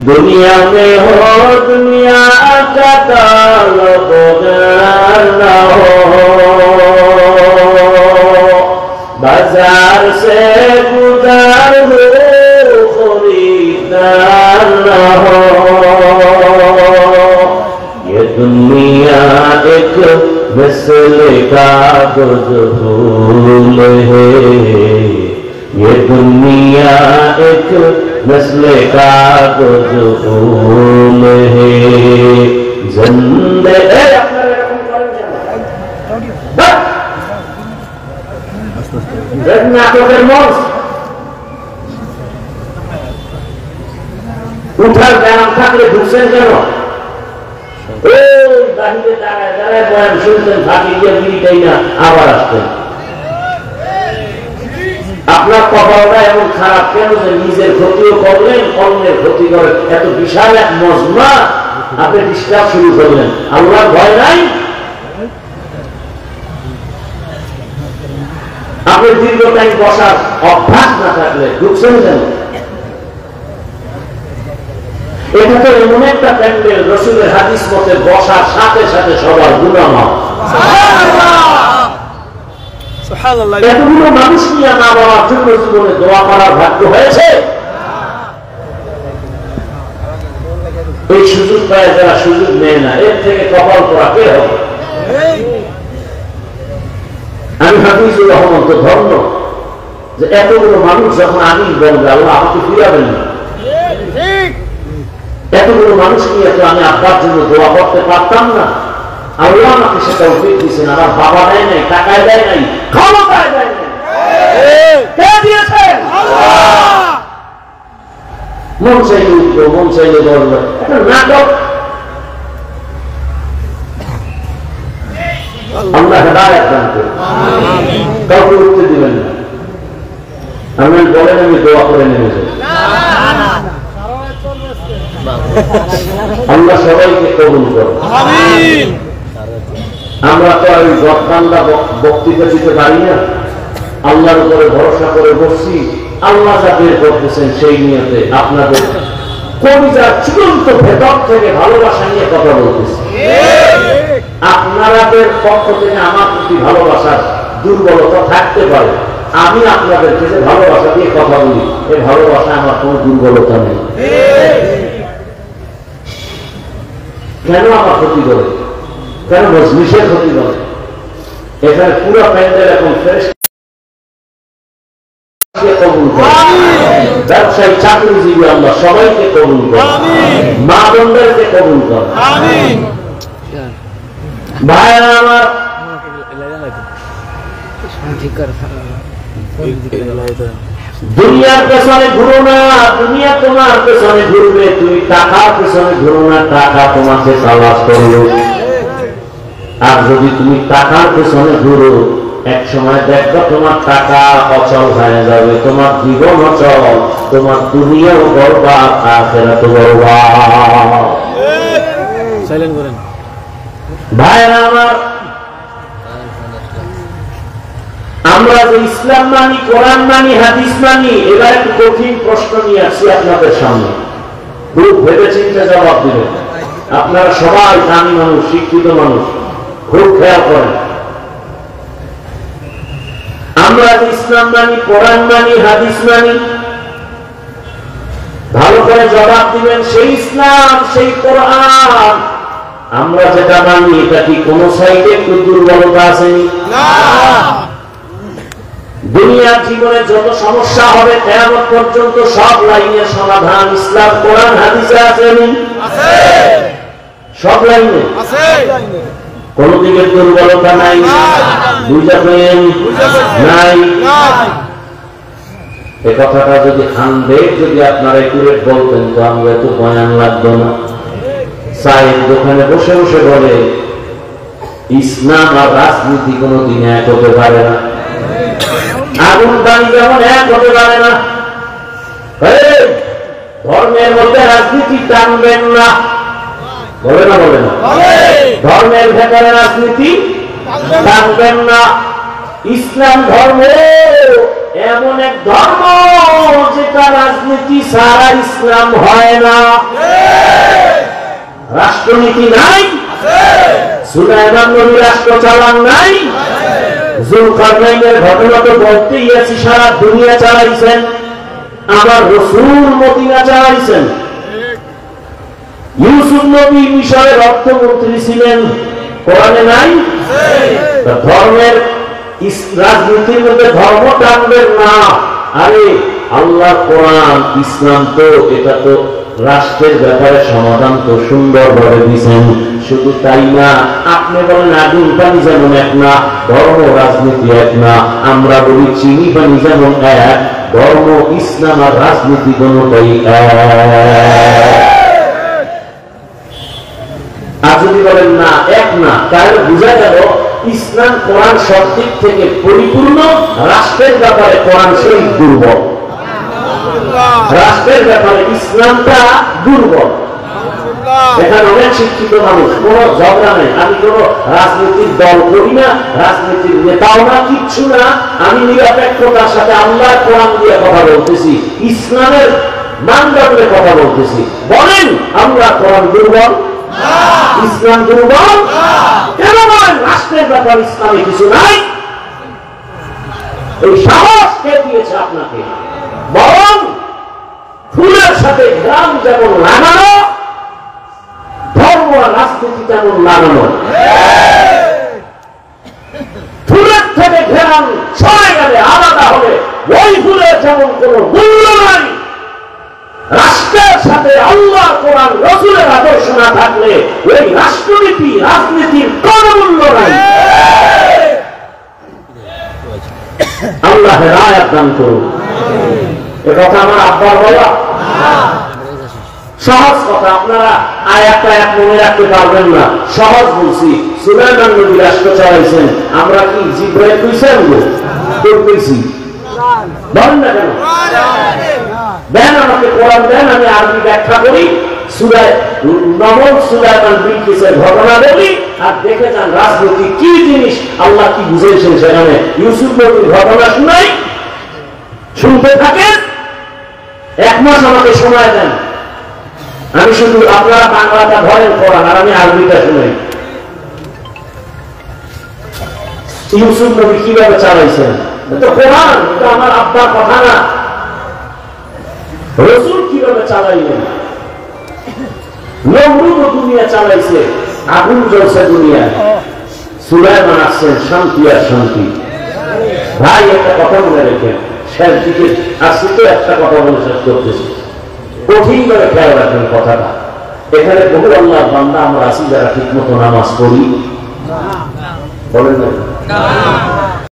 दुनिया में हो दुनिया का ताल्लुक न हो, बाजार से गुजार हो खरीदार न हो। ये दुनिया एक मिसल का फूल है, ये दुनिया एक नस्ल का फूल है। जिंदे উঠার ব্যায়াম থাকলে ঢুকছেন কেন? ওই বাহিরে দাঁড়ায় দাঁড়ায় বয়ান শুনতেন, ফাঁকি দিয়ে বিড়িটাই না আবার আসতেন। আপনার কপালটা এমন খারাপ কেন যে নিজের ক্ষতিও করলেন, অন্যের ক্ষতি করেন? এত বিশাল এক মজমা আপনি ডিস্টার্ব শুরু করলেন। আল্লাহর ভয় নাই? আপনি দীর্ঘ টাইম বসার অভ্যাস না থাকলে ঢুকছেন কেন? এটা তো এমন একটা প্যান্ডেল, রাসূলের হাদিস মতে বসার সাথে সাথে সবার গুনাহ মাফ। এতগুলো মানুষ নিয়ে না বলার জন্য জীবনে দোয়া করার ভাগ্য হয়েছে? এই সুযোগ পায় যারা সুযোগ নেয় না, এর থেকে কপাল করা কে হবে? আমি হাফিজুর রহমান তো ধন্য যে এতগুলো মানুষ যখন আমি বলবে আল্লাহ আমাকে ফিরাবেন না, এতগুলো মানুষ নিয়ে তো আমি আব্বার জন্য দোয়া করতে পারতাম না। আল্লাহ আমাকে সেটা উচিত দিচ্ছেন। আমার বাবা দেয় নাই, টাকায় দেয় নাই, ক্ষমতায় দেয় নাই, কে দিয়েছেন? মন চাইলে উঠবো, মন চাইলে বলবো, এটা নাটক। আল্লাহ হেদায়েত দান করুন, কাউকে উঠতে দিবেন না। আমি বলেন আমি দোয়া করে নেমে যাই। আল্লাহ সবাইকে কবুল করুন। আমরা তো আর গদবান্দা বক্তৃতা দিতে পারি না, আল্লাহর উপরে ভরসা করে বসছি। আল্লাহ যা বের করতেছেন সেই নিয়তে আপনাদের কবিতার চূড়ান্ত ভেতর থেকে ভালোবাসা নিয়ে কথা বলতেছি। আপনাদের পক্ষ থেকে আমার প্রতি ভালোবাসার দুর্বলতা থাকতে পারে, আমি আপনাদেরকে যে ভালোবাসা দিয়ে কথা বলি, এই ভালোবাসা আমার কোনো দুর্বলতা নেই। কেন আমার ক্ষতি করে? কেন মজলিসের ক্ষতি করে? এখানে পুরো প্যান্ডেল এখন ফ্রেশ কবুল করে, ব্যবসায়ী চাকরিজীবী আল্লাহ সবাইকে কবুল করে, মা বোনদেরকে কবুল করে। ভাইরা আমার, দুনিয়ার পেছনে ঘুরো না, দুনিয়া তোমার পেছনে ঘুরবে। তুমি টাকার পেছনে ঘুরো না, টাকা তোমাকে তালাশ করবে। আর যদি তুমি টাকার পেছনে ঘুরো, এক সময় দেখো তোমার টাকা অচল হয়ে যাবে, তোমার জীবন অচল, তোমার দুনিয়াও বরবাদ, আখিরাতও বরবাদ। ভাইরা আমার, আমরা যে ইসলাম মানি, কোরআন মানি, হাদিস মানি, এবার একটু কঠিন প্রশ্ন নিয়ে আসছি আপনাদের সামনে। খুব ভেবে চিন্তে জবাব দিবেন। আপনারা সবাই দামি মানুষ, শিক্ষিত মানুষ, খুব খেয়াল করেন। আমরা যে ইসলাম মানি, কোরআন মানি, হাদিস মানি, ভালো করে জবাব দিবেন। সেই ইসলাম, সেই কোরআন আমরা যেটা মানি, এটা কি কোন সাইডে একটু দুর্বলতা আছে? না। দুনিয়ার জীবনে যত সমস্যা হবে কিয়ামত পর্যন্ত সব লাইনের সমাধান ইসলাম, কোরআন, হাদিসে আছে। সব লাইনে আছে, কোন দিকে দুর্বলতা নাই, বুঝাবেন নাই। এই কথাটা যদি 100 যদি আপনারা একুরেট বলতেন তো আমরা এত বয়ান লাগতো না। চায়ের দোকানে বসে বসে বলে ইসলাম আর রাজনীতি কোনদিন এক হতে পারে না, আগুন পানি যেমন এক হতে পারে না। ধর্মের মধ্যে রাজনীতি টানবেন না, বলে না? বলে না? ধর্মের ভেতরে রাজনীতি টানবেন না। ইসলাম ধর্ম এমন এক ধর্ম যেটা রাজনীতি ছাড়া ইসলাম হয় না। রাষ্ট্রনীতি নাই? সুলাইমান নবী রাষ্ট্র চালান নাই? জুলকারনাইনের ঘটনা তো বলতেই আছি, সারা দুনিয়া চালাইছেন, আমার রাসূল মদিনা চালাইছেন। ইউসুফ নবী মিশরের অর্থমন্ত্রী ছিলেন, কোরআনে নাই? ধর্মের রাজনীতির মধ্যে ধর্ম টানবেন না। আরে আল্লাহ কোরআন ইসলাম তো এটা তো রাষ্ট্রের ব্যাপারে সমাধান তো সুন্দরভাবে দিয়েছেন। শুধু তাই না, আপনি বলেন আগুন পানি যেমন এক না, ধর্ম রাজনীতি এক না। আমরা বলি চিনি পানি যেমন এক, ধর্ম ইসলাম আর রাজনীতি কোনটাই এক। আর যদি বলেন না এক না, তাহলে বোঝা গেল ইসলাম কোরআন সব দিক থেকে পরিপূর্ণ, রাষ্ট্রের ব্যাপারে কোরআন শরীফ দুর্বল। রাষ্ট্রের ব্যাপারে ইসলামটা দুর্বল। এখানে অনেক শিক্ষিত মানুষ, কোন ঝগড়া নেই, আমি কোন রাজনীতির দল করি না, রাজনীতির নেতাও না, কিচ্ছু না, আমি নিরপেক্ষতার সাথে আল্লাহর কোরআন দিয়ে কথা বলতেছি, ইসলামের মানদণ্ডে কথা বলতেছি। বলেন আমরা কোরআন দুর্বল? ইসলাম দুর্বল কেন নয়? রাষ্ট্রের ব্যাপার ইসলামে কিছু নাই। এই সাহস কে দিয়েছে আপনাকে? বরং ফুলের সাথে গ্রাম যেমন লাগানো, ধর্ম আর রাজনীতি তেমন লাগানো। ফুলের থেকে ঘেরান ছড়ে গেলে, আলাদা হলে ওই ফুলের যেমন কোন মূল্য নাই, রাষ্ট্রের সাথে আল্লাহ কোরআন রাসূলের আদর্শ না থাকলে ওই রাষ্ট্রনীতি রাজনীতির কোন মূল্য নাই। আল্লাহ রায়াত দান করুন। এ কথা আমার আব্বার বলা সহজ কথা, আপনারা আয়াতটা এক মনে রাখতে পারবেন না, সহজ বলছি। সুলাইমান নবী রাষ্ট্র চালাইছেন, আমরা কি জিব্রাইল কইছেন গো? কইছি বলেন না কেন? দেন আমাকে কোরআন দেন, আমি আরবি ব্যাখ্যা করি, সূরা নমল সুলাইমান বিলকিসের ঘটনা বলি, আর দেখে যান রাজনীতি কি জিনিস, আল্লাহ কি বুঝেছেন সেখানে। ইউসুফ নবীর ঘটনা শুনাই, শুনতে থাকেন, এক মাস আমাকে সময় দেন, আমি শুধু আপনারা বাংলাটা ধরেন কোরআন আর আমি আরবিটা শুনাই। ইউসুফ নবী কিভাবে চালাইছেন, তো কোরআন, এটা আমার আব্বার কথা না। রাসূল কিভাবে চালাইলেন? নমরুদ দুনিয়া চালাইছে, আগুন জ্বলছে দুনিয়া, সুলাইমান আসছেন, শান্তি আর শান্তি। ভাই একটা কথা মনে রেখেন, শেষ দিকে আসছি তো একটা কথা বলে শেষ করতেছি, কঠিন করে খেয়াল রাখেন কথাটা। এখানে বহু আল্লাহর বান্দা আমরা আছি যারা ঠিক মতো নামাজ পড়ি, বলেন না?